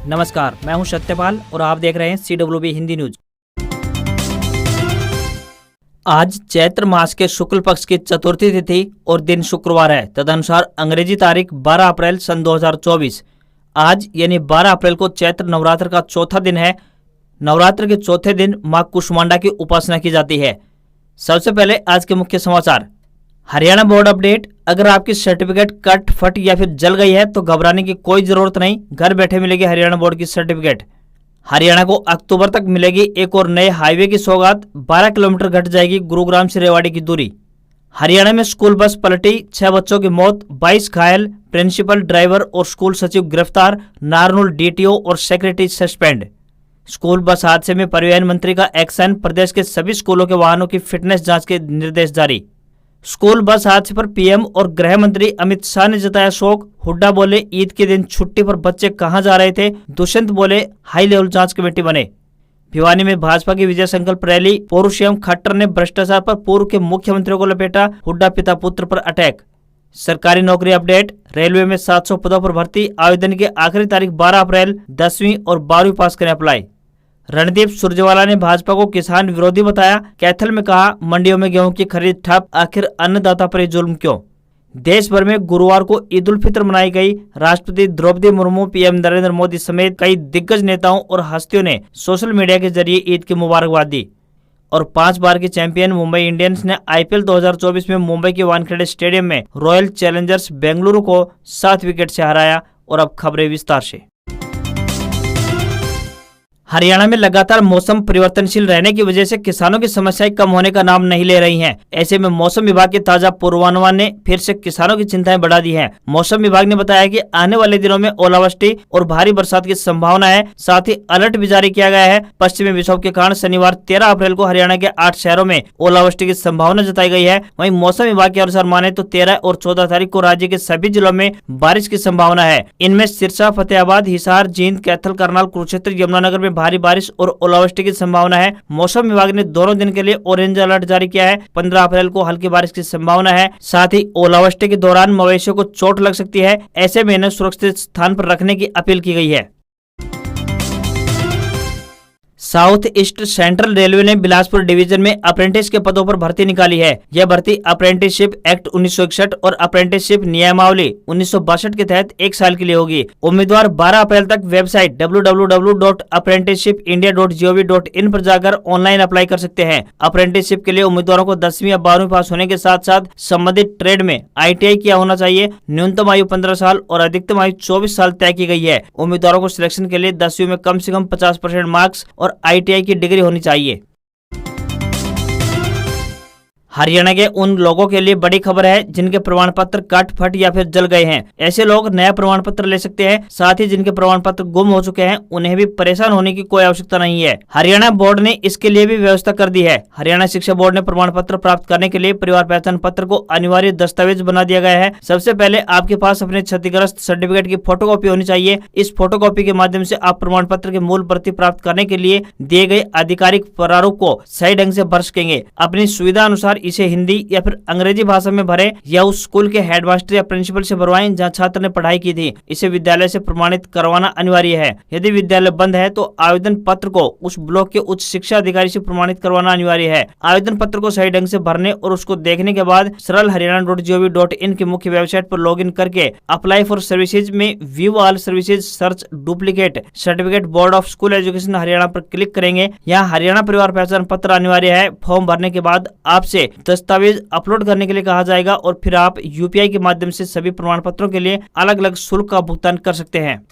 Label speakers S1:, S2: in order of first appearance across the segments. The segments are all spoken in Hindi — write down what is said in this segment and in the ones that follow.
S1: नमस्कार, मैं हूं सत्यपाल और आप देख रहे हैं CWB हिंदी न्यूज। आज चैत्र मास के शुक्ल पक्ष की चतुर्थी तिथि और दिन शुक्रवार है। तदनुसार अंग्रेजी तारीख 12 अप्रैल सन 2024। आज यानी 12 अप्रैल को चैत्र नवरात्र का चौथा दिन है। नवरात्र के चौथे दिन मां कुष्मांडा की उपासना की जाती है। सबसे पहले आज के मुख्य समाचार। Haryana board update. अगर आपकी सर्टिफिकेट कट, फट या फिर जल गई है तो घबराने की कोई जरूरत नहीं। घर बैठे मिलेगी हरियाणा बोर्ड की सर्टिफिकेट। हरियाणा को अक्टूबर तक मिलेगी एक और नए हाईवे की सौगात। 12 किलोमीटर घट जाएगी गुरुग्राम से रेवाड़ी की दूरी। हरियाणा में स्कूल बस पलटी, 6 बच्चों की मौत, 22 घायल, प्रिंसिपल, ड्राइवर और स्कूल सचिव गिरफ्तार। नारनौल DTO और सेक्रेटरी सस्पेंड। स्कूल बस हादसे में परिवहन मंत्री का एक्शन। प्रदेश के सभी स्कूलों के वाहनों की फिटनेस जांच के निर्देश जारी। स्कूल बस हादसे पर PM और गृह मंत्री अमित शाह ने जताया शोक। हुड्डा बोले ईद के दिन छुट्टी पर बच्चे कहां जा रहे थे। दुष्यंत बोले हाई लेवल जांच कमेटी बने। भिवानी में भाजपा की विजय संकल्प रैली। पूर्व CM खट्टर ने भ्रष्टाचार पर पूर्व के मुख्यमंत्रियों को लपेटा। हुड्डा पिता पुत्र पर अटैक। सरकारी नौकरी अपडेट। रेलवे में 700 पदों पर भर्ती। आवेदन की आखिरी तारीख 12 अप्रैल। 10वीं और 12वीं पास करें अप्लाई। रणदीप सुरजेवाला ने भाजपा को किसान विरोधी बताया। कैथल में कहा मंडियों में गेहूं की खरीद ठप, आखिर अन्नदाता पर जुल्म क्यों। देश भर में गुरुवार को ईद उल फित्र मनाई गई। राष्ट्रपति द्रौपदी मुर्मू, PM नरेंद्र मोदी समेत कई दिग्गज नेताओं और हस्तियों ने सोशल मीडिया के जरिए ईद की मुबारकबाद दी। और 5 बार की चैंपियन मुंबई इंडियंस ने IPL 2024 में मुंबई के वानखेड़े स्टेडियम में रॉयल चैलेंजर्स बेंगलुरु को 7 विकेट से हराया। और अब खबरें विस्तार से। हरियाणा में लगातार मौसम परिवर्तनशील रहने की वजह से किसानों की समस्याएं कम होने का नाम नहीं ले रही हैं। ऐसे में मौसम विभाग के ताजा पूर्वानुमान ने फिर से किसानों की चिंताएं बढ़ा दी हैं। मौसम विभाग ने बताया कि आने वाले दिनों में ओलावृष्टि और भारी बरसात की संभावना है। साथ ही अलर्ट भी जारी किया गया है। पश्चिमी विक्षोभ के कारण शनिवार 13 अप्रैल को हरियाणा के 8 शहरों में ओलावृष्टि की संभावना जताई गई है। वहीं मौसम विभाग के अनुसार माने तो 13 और 14 तारीख को राज्य के सभी जिलों में बारिश की संभावना है। इनमें सिरसा, फतेहाबाद, हिसार, जींद, कैथल, करनाल, कुरुक्षेत्र, यमुनानगर में भारी बारिश और ओलावृष्टि की संभावना है। मौसम विभाग ने दोनों दिन के लिए ऑरेंज अलर्ट जारी किया है। 15 अप्रैल को हल्की बारिश की संभावना है। साथ ही ओलावृष्टि के दौरान मवेशियों को चोट लग सकती है। ऐसे में इन्हें सुरक्षित स्थान पर रखने की अपील की गई है। साउथ ईस्ट सेंट्रल रेलवे ने बिलासपुर डिवीजन में अप्रेंटिस के पदों पर भर्ती निकाली है। यह भर्ती अप्रेंटिसशिप एक्ट 1961 और अप्रेंटिसशिप नियमावली 1962 के तहत 1 साल के लिए होगी। उम्मीदवार 12 अप्रैल तक वेबसाइट www.apprenticeshipindia.gov.in पर जाकर ऑनलाइन अप्लाई कर सकते हैं। अप्रेंटिसशिप के लिए उम्मीदवारों को 10वीं या 12वीं पास होने के साथ साथ संबंधित ट्रेड में ITI किया होना चाहिए। न्यूनतम आयु 15 साल और अधिकतम आयु 24 साल तय की गई है। उम्मीदवारों को सिलेक्शन के लिए 10वीं में कम से कम 50% मार्क्स और ITI की डिग्री होनी चाहिए। हरियाणा के उन लोगों के लिए बड़ी खबर है जिनके प्रमाण पत्र कट, फट या फिर जल गए हैं। ऐसे लोग नया प्रमाण पत्र ले सकते हैं। साथ ही जिनके प्रमाण पत्र गुम हो चुके हैं उन्हें भी परेशान होने की कोई आवश्यकता नहीं है। हरियाणा बोर्ड ने इसके लिए भी व्यवस्था कर दी है। हरियाणा शिक्षा बोर्ड ने प्रमाण पत्र प्राप्त करने के लिए परिवार पहचान पत्र को अनिवार्य दस्तावेज बना दिया गया है। सबसे पहले आपके पास अपने क्षतिग्रस्त सर्टिफिकेट की फोटोकॉपी होनी चाहिए। इस फोटोकॉपी के माध्यम से आप प्रमाण पत्र की मूल प्रति प्राप्त करने के लिए दिए गए आधिकारिक प्रारूप को सही ढंग से भर सकेंगे। अपनी सुविधा अनुसार इसे हिंदी या फिर अंग्रेजी भाषा में भरें या उस स्कूल के हेडमास्टर या प्रिंसिपल से भरवाएं जहां छात्र ने पढ़ाई की थी। इसे विद्यालय से प्रमाणित करवाना अनिवार्य है। यदि विद्यालय बंद है तो आवेदन पत्र को उस ब्लॉक के उच्च शिक्षा अधिकारी से प्रमाणित करवाना अनिवार्य है। आवेदन पत्र को सही ढंग से भरने और उसको देखने के बाद सरल हरियाणा.gov.in की मुख्य वेबसाइट पर लॉगिन करके अप्लाई फॉर सर्विसेज में view all services, search duplicate certificate board of school education Haryana पर क्लिक करेंगे। यहाँ हरियाणा परिवार पहचान पत्र अनिवार्य है। फॉर्म भरने के बाद आपसे दस्तावेज अपलोड करने के लिए कहा जाएगा और फिर आप UPI के माध्यम से सभी प्रमाण पत्रों के लिए अलग अलग शुल्क का भुगतान कर सकते हैं।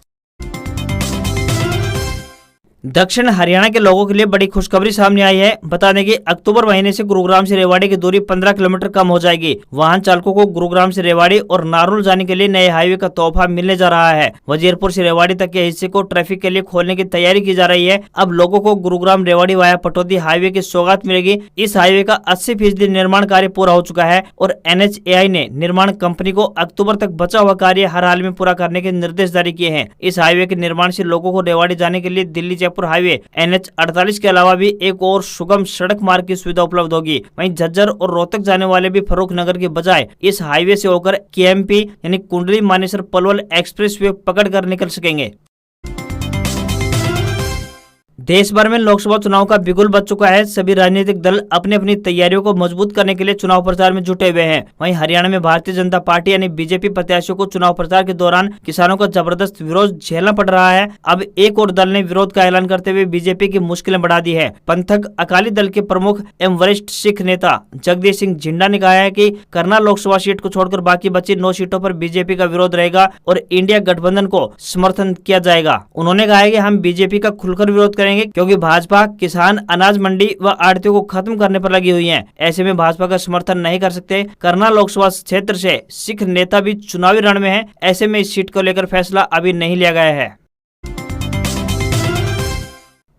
S1: दक्षिण हरियाणा के लोगों के लिए बड़ी खुशखबरी सामने आई है। बता दें कि अक्टूबर महीने से गुरुग्राम से रेवाड़ी की दूरी 15 किलोमीटर कम हो जाएगी। वाहन चालकों को गुरुग्राम से रेवाड़ी और नारनौल जाने के लिए नए हाईवे का तोहफा मिलने जा रहा है। वजीरपुर से रेवाड़ी तक के हिस्से को ट्रैफिक के लिए खोलने की तैयारी की जा रही है। अब लोगों को गुरुग्राम रेवाड़ी वाया पटौदी हाईवे की सौगात मिलेगी। इस हाईवे का 80% निर्माण कार्य पूरा हो चुका है और NHAI ने निर्माण कंपनी को अक्टूबर तक बचा हुआ कार्य हर हाल में पूरा करने के निर्देश जारी किए हैं। इस हाईवे के निर्माण से लोगों को रेवाड़ी जाने के लिए दिल्ली जयपुर हाईवे NH48 के अलावा भी एक और सुगम सड़क मार्ग की सुविधा उपलब्ध होगी। वहीं झज्जर और रोहतक जाने वाले भी फर्रुख नगर के बजाय इस हाईवे से होकर KMP यानी कुंडली मानेसर पलवल एक्सप्रेस वे पकड़ कर निकल सकेंगे। देश भर में लोकसभा चुनाव का बिगुल बज चुका है। सभी राजनीतिक दल अपनी अपनी तैयारियों को मजबूत करने के लिए चुनाव प्रचार में जुटे हुए हैं। वहीं हरियाणा में भारतीय जनता पार्टी यानी बीजेपी प्रत्याशियों को चुनाव प्रचार के दौरान किसानों का जबरदस्त विरोध झेलना पड़ रहा है। अब एक और दल ने विरोध का ऐलान करते हुए बीजेपी की मुश्किलें बढ़ा दी है। पंथक अकाली दल के प्रमुख एवं वरिष्ठ सिख नेता जगदीश सिंह जिंडा ने कहा है कि करनाल लोकसभा सीट को छोड़कर बाकी बची 9 सीटों पर बीजेपी का विरोध रहेगा और इंडिया गठबंधन को समर्थन किया जाएगा। उन्होंने कहा है कि हम बीजेपी का खुलकर विरोध करेंगे क्योंकि भाजपा किसान, अनाज मंडी व आड़तियों को खत्म करने पर लगी हुई है। ऐसे में भाजपा का समर्थन नहीं कर सकते। करनाल लोकसभा क्षेत्र से सिख नेता भी चुनावी रण में है। ऐसे में इस सीट को लेकर फैसला अभी नहीं लिया गया है।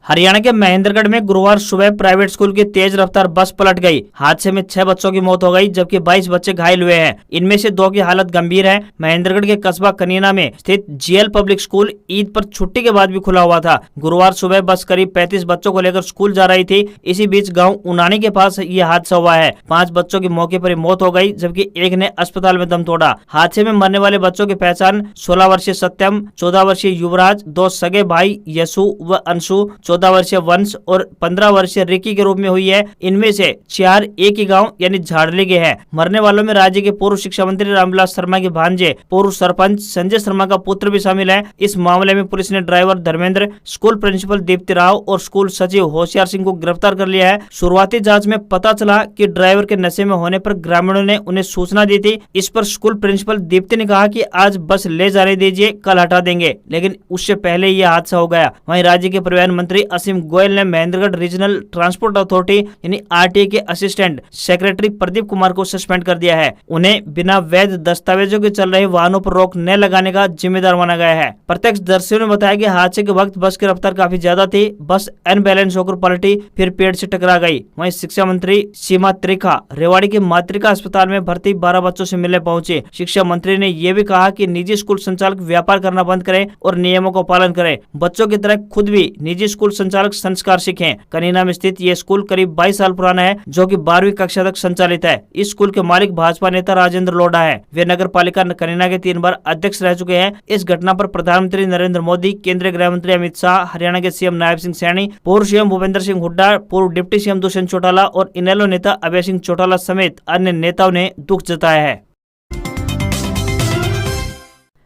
S1: हरियाणा के महेंद्रगढ़ में गुरुवार सुबह प्राइवेट स्कूल की तेज रफ्तार बस पलट गई। हादसे में 6 बच्चों की मौत हो गई जबकि 22 बच्चे घायल हुए हैं। इनमें से 2 की हालत गंभीर है। महेंद्रगढ़ के कस्बा कनीना में स्थित जीएल पब्लिक स्कूल ईद पर छुट्टी के बाद भी खुला हुआ था। गुरुवार सुबह बस करीब 35 बच्चों को लेकर स्कूल जा रही थी। इसी बीच गाँव उनानी के पास ये हादसा हुआ है। 5 बच्चों की मौके पर मौत हो गई जबकि एक ने अस्पताल में दम तोड़ा। हादसे में मरने वाले बच्चों की पहचान 16 वर्षीय सत्यम, 14 वर्षीय युवराज, 2 सगे भाई यशु व अंशु, 14 वर्षीय वंश और 15 वर्षीय रिकी के रूप में हुई है। इनमें से 4 एक ही गांव यानी झाड़ली के हैं। मरने वालों में राज्य के पूर्व शिक्षा मंत्री रामविलास शर्मा के भांजे, पूर्व सरपंच संजय शर्मा का पुत्र भी शामिल है। इस मामले में पुलिस ने driver Dharmendra, school principal Deepti Rao और स्कूल सचिव होशियार सिंह को गिरफ्तार कर लिया है। शुरुआती जाँच में पता चला कि ड्राइवर के नशे में होने पर ग्रामीणों ने उन्हें सूचना दी थी। इस पर स्कूल प्रिंसिपल दीप्ति ने कहा कि आज बस ले जाने दीजिए, कल हटा देंगे, लेकिन उससे पहले यह हादसा हो गया। वहीं राज्य के परिवहन मंत्री असीम गोयल ने महेंद्रगढ़ रीजनल ट्रांसपोर्ट अथॉरिटी यानी आरटीए के असिस्टेंट सेक्रेटरी प्रदीप कुमार को सस्पेंड कर दिया है। उन्हें बिना वैध दस्तावेजों के चल रहे वाहनों पर रोक न लगाने का जिम्मेदार माना गया है। प्रत्यक्षदर्शियों ने बताया कि हादसे के वक्त बस की रफ्तार काफी ज्यादा थी। बस अनबैलेंस होकर पलटी, फिर पेड़ से टकरा गई। वहीं शिक्षा मंत्री सीमा त्रिखा रेवाड़ी के मातृका अस्पताल में भर्ती 12 बच्चों से मिलने पहुंचे। शिक्षा मंत्री ने यह भी कहा कि निजी स्कूल संचालक व्यापार करना बंद करें और नियमों का पालन करें। बच्चों की तरह खुद भी निजी स्कूल संचालक संस्कार सीखें। कनीना में स्थित ये स्कूल करीब 22 साल पुराना है जो कि 12वीं कक्षा तक संचालित है। इस स्कूल के मालिक भाजपा नेता राजेंद्र लोढ़ा है। वे नगर पालिका कनीना के 3 बार अध्यक्ष रह चुके हैं। इस घटना पर प्रधानमंत्री नरेंद्र मोदी, केंद्रीय गृह मंत्री अमित शाह, हरियाणा के सीएम नायब सिंह सैनी, पूर्व सीएम भूपेंद्र सिंह हुड्डा, पूर्व डिप्टी सीएम दुष्यंत चौटाला और इनेलो नेता अभय सिंह चौटाला समेत अन्य नेताओं ने दुख जताया है।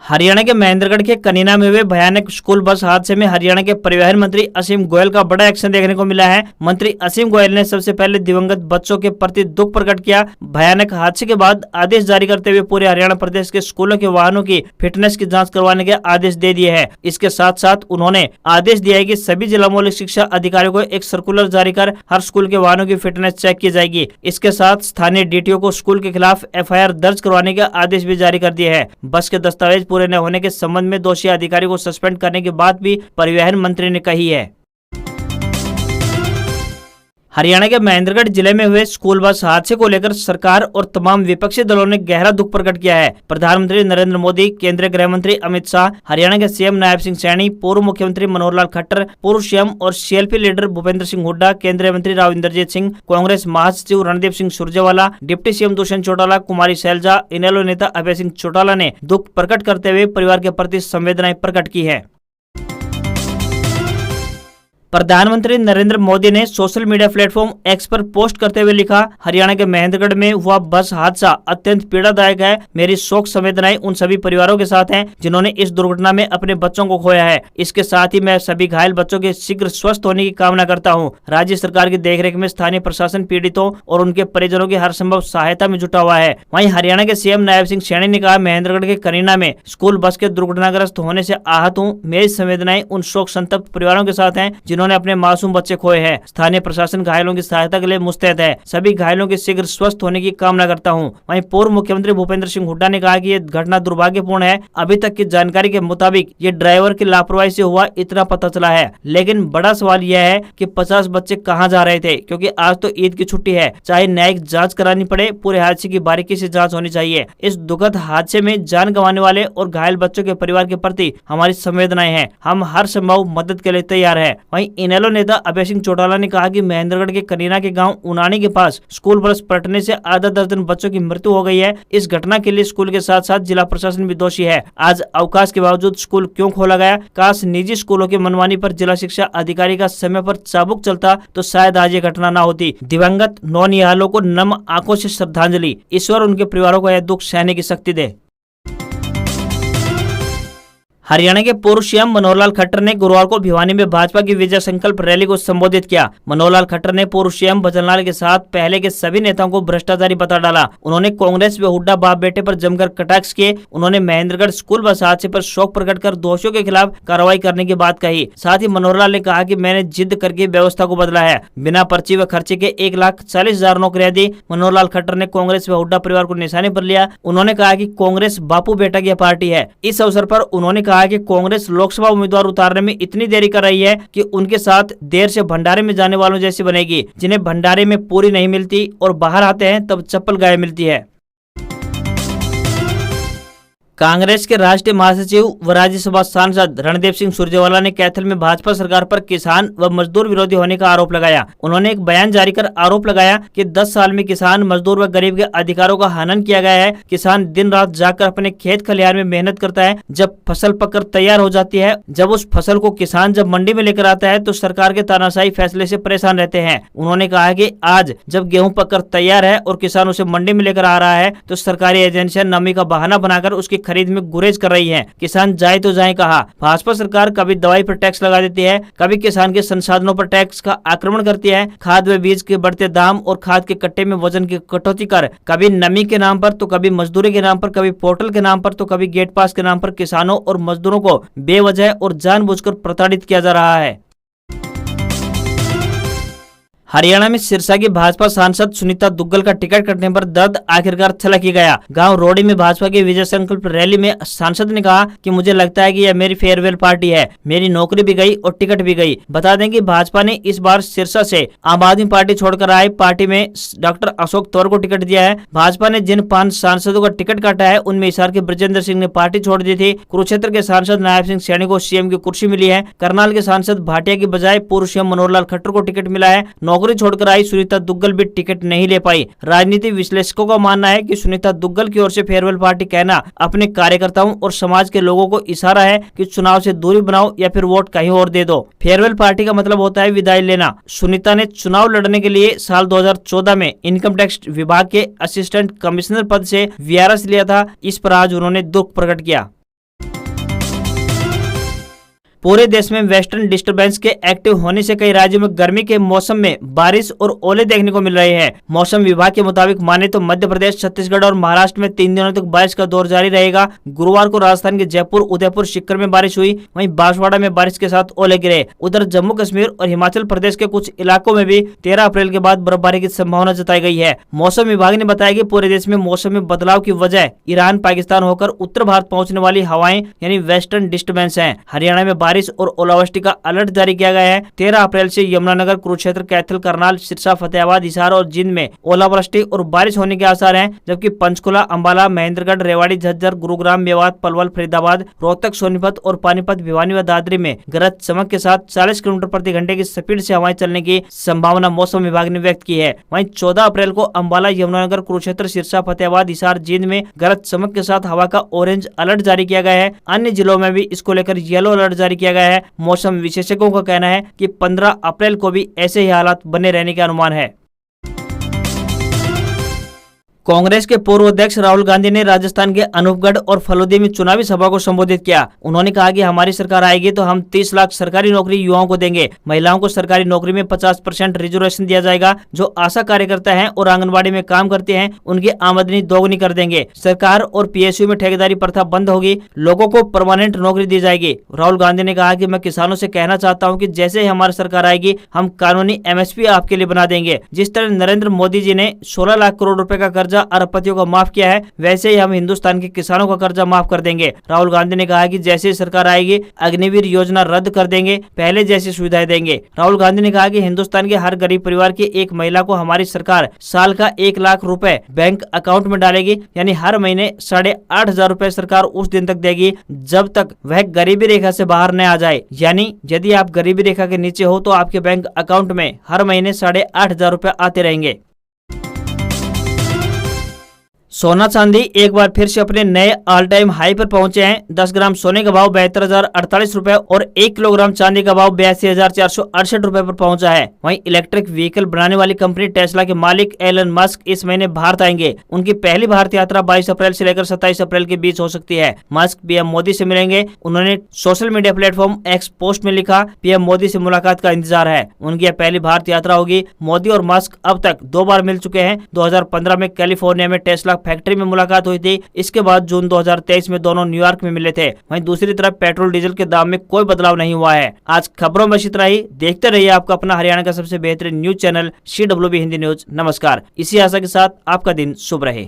S1: हरियाणा के महेंद्रगढ़ के कनीना में हुए भयानक स्कूल बस हादसे में हरियाणा के परिवहन मंत्री असीम गोयल का बड़ा एक्शन देखने को मिला है। मंत्री असीम गोयल ने सबसे पहले दिवंगत बच्चों के प्रति दुख प्रकट किया। भयानक हादसे के बाद आदेश जारी करते हुए पूरे हरियाणा प्रदेश के स्कूलों के वाहनों की फिटनेस की जांच करवाने के आदेश दे दिए हैं। इसके साथ साथ उन्होंने आदेश दिया है कि सभी जिला मौलिक शिक्षा अधिकारियों को एक सर्कुलर जारी कर हर स्कूल के वाहनों की फिटनेस चेक की जाएगी। इसके साथ स्थानीय डीटीओ को स्कूल के खिलाफ एफआईआर दर्ज करवाने के आदेश भी जारी कर दिए हैं। बस के दस्तावेज पूरे न होने के संबंध में दोषी अधिकारी को सस्पेंड करने की बात भी परिवहन मंत्री ने कही है। हरियाणा के महेंद्रगढ़ जिले में हुए स्कूल बस हादसे को लेकर सरकार और तमाम विपक्षी दलों ने गहरा दुख प्रकट किया है। प्रधानमंत्री नरेंद्र मोदी, केंद्रीय गृह मंत्री अमित शाह, हरियाणा के सीएम नायब सिंह सैनी, पूर्व मुख्यमंत्री मनोहर लाल खट्टर, पूर्व सीएम और सीएलपी लीडर भूपेंद्र सिंह हुड्डा, केंद्रीय मंत्री राव इंद्रजीत सिंह, कांग्रेस महासचिव रणदीप सिंह सुरजेवाला, डिप्टी सीएम दुष्यंत चौटाला, कुमारी शैलजा, इनेलो नेता अभय सिंह चौटाला ने दुख प्रकट करते हुए परिवार के प्रति संवेदनाएं प्रकट की है। प्रधानमंत्री नरेंद्र मोदी ने सोशल मीडिया प्लेटफॉर्म एक्स पर पोस्ट करते हुए लिखा, हरियाणा के महेंद्रगढ़ में हुआ बस हादसा अत्यंत पीड़ादायक है। मेरी शोक संवेदनाएं उन सभी परिवारों के साथ हैं जिन्होंने इस दुर्घटना में अपने बच्चों को खोया है। इसके साथ ही मैं सभी घायल बच्चों के शीघ्र स्वस्थ होने की कामना करता हूं। राज्य सरकार की देखरेख में स्थानीय प्रशासन पीड़ितों और उनके परिजनों की हर संभव सहायता में जुटा हुआ है। वहीं हरियाणा के सीएम नायब सिंह सैनी ने कहा, महेंद्रगढ़ के कनीना में स्कूल बस के दुर्घटनाग्रस्त होने से आहत हूँ। मेरी संवेदनाएं उन शोक संतप्त परिवारों के साथ हैं जिन्होंने अपने मासूम बच्चे खोए हैं। स्थानीय प्रशासन घायलों की सहायता के लिए मुस्तैद है। सभी घायलों के शीघ्र स्वस्थ होने की कामना करता हूं। वहीं पूर्व मुख्यमंत्री भूपेंद्र सिंह हुड्डा ने कहा कि यह घटना दुर्भाग्यपूर्ण है। अभी तक की जानकारी के मुताबिक ये ड्राइवर की लापरवाही से हुआ इतना पता चला है, लेकिन बड़ा सवाल यह है कि 50 बच्चे कहां जा रहे थे, क्योंकि आज तो ईद की छुट्टी है। चाहे न्यायिक जांच करानी पड़े, पूरे हादसे की बारीकी से जांच होनी चाहिए। इस दुखद हादसे में जान गंवाने वाले और घायल बच्चों के परिवार के प्रति हमारी संवेदनाएं हैं। हम हर संभव मदद के लिए तैयार हैं। वहीं वहीं इनेलो नेता अभय सिंह चौटाला ने कहा कि महेंद्रगढ़ के कनीना के गांव उनानी के पास स्कूल बस पलटने से आधा दर्जन बच्चों की मृत्यु हो गई है। इस घटना के लिए स्कूल के साथ साथ जिला प्रशासन भी दोषी है। आज अवकाश के बावजूद स्कूल क्यों खोला गया? काश निजी स्कूलों की मनमानी पर जिला शिक्षा अधिकारी का समय पर चाबुक चलता तो शायद आज ये घटना न होती। दिवंगत नौनिहालों को नम आंखों से श्रद्धांजलि। ईश्वर उनके परिवारों को यह दुख सहने की शक्ति दे। हरियाणा के पूर्व सीएम मनोहर लाल खट्टर ने गुरुवार को भिवानी में भाजपा की विजय संकल्प रैली को संबोधित किया। मनोहर लाल खट्टर ने पूर्व सीएम भजनलाल के साथ पहले के सभी नेताओं को भ्रष्टाचारी बता डाला। उन्होंने कांग्रेस व हुड्डा बाप बेटे पर जमकर कटाक्ष किए। उन्होंने महेंद्रगढ़ स्कूल बस हादसे पर शोक प्रकट कर दोषियों के खिलाफ कार्रवाई करने की बात कही। साथ ही मनोहर लाल ने कहा कि मैंने जिद करके व्यवस्था को बदला है। बिना पर्ची व खर्चे के 1,40,000 नौकरियां दी। मनोहर लाल खट्टर ने कांग्रेस व हुड्डा परिवार को निशाने पर लिया। उन्होंने कहा कि कांग्रेस बापू बेटा की पार्टी है। इस अवसर पर उन्होंने कहा कि कांग्रेस लोकसभा उम्मीदवार उतारने में इतनी देरी कर रही है कि उनके साथ देर से भंडारे में जाने वालों जैसी बनेगी, जिन्हें भंडारे में पूरी नहीं मिलती और बाहर आते हैं तब चप्पल गाय मिलती है। कांग्रेस के राष्ट्रीय महासचिव व राज्यसभा सांसद रणदीप सिंह सुरजेवाला ने कैथल में भाजपा सरकार पर किसान व मजदूर विरोधी होने का आरोप लगाया। उन्होंने एक बयान जारी कर आरोप लगाया कि 10 साल में किसान, मजदूर व गरीब के अधिकारों का हनन किया गया है। किसान दिन रात जाकर अपने खेत खलिहान में मेहनत करता है। जब फसल पककर तैयार हो जाती है, जब उस फसल को किसान जब मंडी में लेकर आता है तो सरकार के तानाशाही फैसले से परेशान रहते हैं। उन्होंने कहा कि आज जब गेहूं पककर तैयार है और किसान उसे मंडी में लेकर आ रहा है तो सरकारी एजेंसियां नमी का बहाना बनाकर उसकी खरीद में गुरेज कर रही हैं। किसान जाए तो जाए कहा। भाजपा सरकार कभी दवाई पर टैक्स लगा देती है, कभी किसान के संसाधनों पर टैक्स का आक्रमण करती है। खाद व बीज के बढ़ते दाम और खाद के कट्टे में वजन की कटौती कर कभी नमी के नाम पर तो कभी मजदूरी के नाम पर, कभी पोर्टल के नाम पर तो कभी गेट पास के नाम पर किसानों और मजदूरों को बेवजह और जानबूझकर प्रताड़ित किया जा रहा है। हरियाणा में सिरसा की भाजपा सांसद सुनीता दुग्गल का टिकट कटने पर दर्द आखिरकार छलक ही गया। गांव रोडी में भाजपा की विजय संकल्प रैली में सांसद ने कहा कि मुझे लगता है कि यह मेरी फेयरवेल पार्टी है। मेरी नौकरी भी गई और टिकट भी गई। बता दें कि भाजपा ने इस बार सिरसा से आम आदमी पार्टी छोड़कर आए पार्टी में डॉक्टर अशोक तंवर को टिकट दिया है। भाजपा ने जिन 5 सांसदों का टिकट काटा है उनमें हिसार के ब्रजेंद्र सिंह ने पार्टी छोड़ दी थी। कुरुक्षेत्र के सांसद नायब सिंह सैनी को सीएम की कुर्सी मिली है। करनाल के सांसद भाटिया की बजाय पूर्व सीएम मनोहर लाल खट्टर को टिकट मिला है। नौकरी छोड़कर आई सुनीता दुग्गल भी टिकट नहीं ले पाई। राजनीति विश्लेषकों का मानना है कि सुनीता दुग्गल की ओर से फेयरवेल पार्टी कहना अपने कार्यकर्ताओं और समाज के लोगों को इशारा है कि चुनाव से दूरी बनाओ या फिर वोट कहीं और दे दो। फेयरवेल पार्टी का मतलब होता है विदाई लेना। सुनीता ने चुनाव लड़ने के लिए साल 2014 में इनकम टैक्स विभाग के असिस्टेंट कमिश्नर पद से वीआरएस लिया था। इस पर आज उन्होंने दुख प्रकट किया। पूरे देश में वेस्टर्न डिस्टर्बेंस के एक्टिव होने से कई राज्यों में गर्मी के मौसम में बारिश और ओले देखने को मिल रहे हैं। मौसम विभाग के मुताबिक माने तो मध्य प्रदेश, छत्तीसगढ़ और महाराष्ट्र में 3 दिनों तक बारिश का दौर जारी रहेगा। गुरुवार को राजस्थान के जयपुर, उदयपुर, सीकर में बारिश हुई। वहीं बांसवाड़ा में बारिश के साथ ओले गिरे। उधर जम्मू कश्मीर और हिमाचल प्रदेश के कुछ इलाकों में भी 13 अप्रैल के बाद बर्फबारी की संभावना जताई गई है। मौसम विभाग ने बताया कि पूरे देश में मौसम में बदलाव की वजह ईरान, पाकिस्तान होकर उत्तर भारत पहुंचने वाली हवाएं यानी वेस्टर्न डिस्टर्बेंस है। हरियाणा में बारिश और ओलावृष्टि का अलर्ट जारी किया गया है। 13 अप्रैल से यमुनानगर, कुरुक्षेत्र, कैथल, करनाल, सिरसा, फतेहाबाद, हिसार और जींद में ओलावृष्टि और बारिश होने के आसार हैं, जबकि पंचकुला, अंबाला, महेंद्रगढ़, रेवाड़ी, झज्जर, गुरुग्राम, मेवात, पलवल, फरीदाबाद, रोहतक, सोनीपत और पानीपत, भिवानी व दादरी में गरज चमक के साथ 40 किलोमीटर प्रति घंटे की स्पीड से हवाएं चलने की संभावना मौसम विभाग ने व्यक्त की है। वहीं 14 अप्रैल को अंबाला, यमुनानगर, कुरुक्षेत्र, सिरसा, फतेहाबाद, हिसार, जींद में गरज चमक के साथ हवा का ऑरेंज अलर्ट जारी किया गया है। अन्य जिलों में भी इसको लेकर येलो अलर्ट जारी किया गया है। मौसम विशेषज्ञों का कहना है कि 15 अप्रैल को भी ऐसे ही हालात बने रहने का अनुमान है। कांग्रेस के पूर्व अध्यक्ष राहुल गांधी ने राजस्थान के अनूपगढ़ और फलोदी में चुनावी सभा को संबोधित किया। उन्होंने कहा कि हमारी सरकार आएगी तो हम 30 लाख सरकारी नौकरी युवाओं को देंगे। महिलाओं को सरकारी नौकरी में 50% रिजर्वेशन दिया जाएगा। जो आशा कार्यकर्ता हैं और आंगनबाड़ी में काम करते हैं उनकी आमदनी दोगुनी कर देंगे। सरकार और पीएसयू में ठेकेदारी प्रथा बंद होगी। लोगों को परमानेंट नौकरी दी जाएगी। राहुल गांधी ने कहा कि मैं किसानों से कहना चाहता हूँ कि जैसे ही हमारी सरकार आएगी हम कानूनी MSP आपके लिए बना देंगे। जिस तरह नरेंद्र मोदी जी ने 16 लाख करोड़ रुपए का कर्जा कर्जा अरबपतियों को माफ किया है, वैसे ही हम हिंदुस्तान के किसानों का कर्जा माफ कर देंगे। राहुल गांधी ने कहा कि जैसे सरकार आएगी अग्निवीर योजना रद्द कर देंगे, पहले जैसी सुविधाएं देंगे। राहुल गांधी ने कहा कि हिंदुस्तान के हर गरीब परिवार की एक महिला को हमारी सरकार साल का 1 लाख रुपए बैंक अकाउंट में डालेगी, यानी हर महीने 8,500 रुपए सरकार उस दिन तक देगी जब तक वह गरीबी रेखा से बाहर न आ जाए। यानी यदि आप गरीबी रेखा के नीचे हो तो आपके बैंक अकाउंट में हर महीने 8,500 रुपए आते रहेंगे। सोना चांदी एक बार फिर से अपने नए ऑल टाइम हाई पर पहुंचे हैं। 10 ग्राम सोने का भाव 72,048 रुपए और 1 किलोग्राम चांदी का भाव 82,468 रुपए पर पहुंचा है। वहीं इलेक्ट्रिक व्हीकल बनाने वाली कंपनी टेस्ला के मालिक एलन मस्क इस महीने भारत आएंगे। उनकी पहली भारत यात्रा 22 अप्रैल से लेकर 27 अप्रैल के बीच हो सकती है। मस्क पीएम मोदी से मिलेंगे। उन्होंने social media platform x post में लिखा, पीएम मोदी से मुलाकात का इंतजार है। उनकी यह पहली भारत यात्रा होगी। मोदी और मस्क अब तक 2 बार मिल चुके हैं। 2015 में कैलिफोर्निया में टेस्ला फैक्ट्री में मुलाकात हुई थी। इसके बाद जून 2023 में दोनों न्यूयॉर्क में मिले थे। वहीं दूसरी तरफ पेट्रोल डीजल के दाम में कोई बदलाव नहीं हुआ है। आज खबरों में इतना ही। देखते रहिए आपका अपना हरियाणा का सबसे बेहतरीन news channel CWB Hindi news. नमस्कार। इसी आशा के साथ आपका दिन शुभ रहे।